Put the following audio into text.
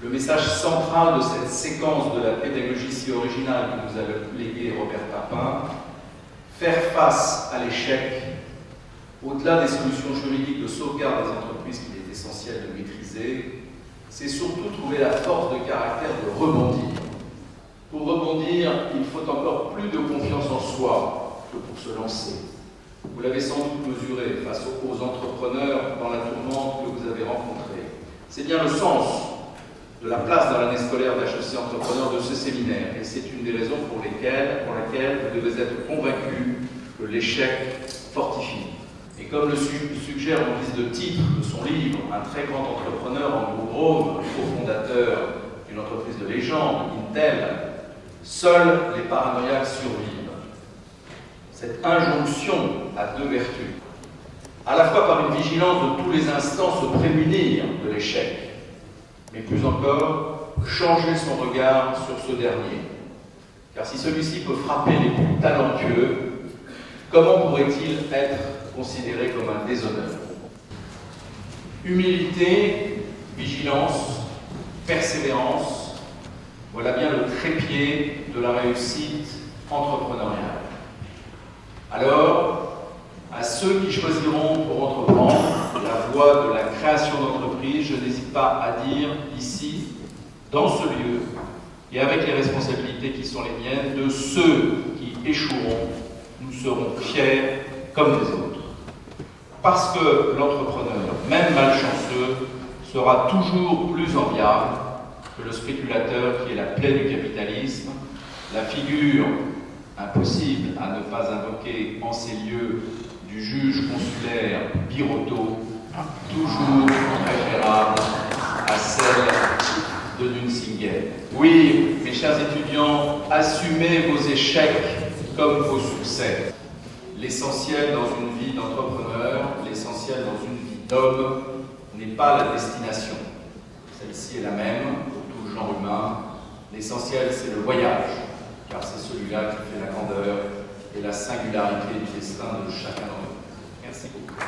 le message central de cette séquence de la pédagogie si originale que nous avait léguée Robert Papin, faire face à l'échec, au-delà des solutions juridiques de sauvegarde des entreprises qu'il est essentiel de maîtriser, c'est surtout trouver la force de caractère de rebondir. Pour rebondir, il faut encore plus de confiance en soi que pour se lancer. Vous l'avez sans doute mesuré face aux entrepreneurs dans la tourmente que vous avez rencontrée. C'est bien le sens de la place dans l'année scolaire d'HEC Entrepreneurs de ce séminaire, et c'est une des raisons pour laquelle vous devez être convaincus que l'échec fortifie. Et comme le suggère en guise de titre de son livre, un très grand entrepreneur, Andrew Grove, cofondateur d'une entreprise de légende, Intel, seuls les paranoïaques survivent. Cette injonction a deux vertus. À la fois par une vigilance de tous les instants se prémunir de l'échec, mais plus encore, changer son regard sur ce dernier. Car si celui-ci peut frapper les plus talentueux, comment pourrait-il être considéré comme un déshonneur? Humilité, vigilance, persévérance, voilà bien le trépied de la réussite entrepreneuriale. Alors, à ceux qui choisiront pour entreprendre la voie de la création d'entreprise, je n'hésite pas à dire ici, dans ce lieu, et avec les responsabilités qui sont les miennes, de ceux qui échoueront, nous serons fiers comme les autres. Parce que l'entrepreneur, même malchanceux, sera toujours plus enviable que le spéculateur qui est la plaie du capitalisme, la figure impossible à ne pas invoquer en ces lieux du juge consulaire Birotteau, toujours préférable à celle de Nunzingen. Oui, mes chers étudiants, assumez vos échecs comme vos succès. L'essentiel dans une vie d'entrepreneur, l'essentiel dans une vie d'homme, n'est pas la destination. Celle-ci est la même pour tout le genre humain. L'essentiel, c'est le voyage, car c'est celui-là qui fait la grandeur et la singularité du destin de chacun d'entre nous. Merci beaucoup.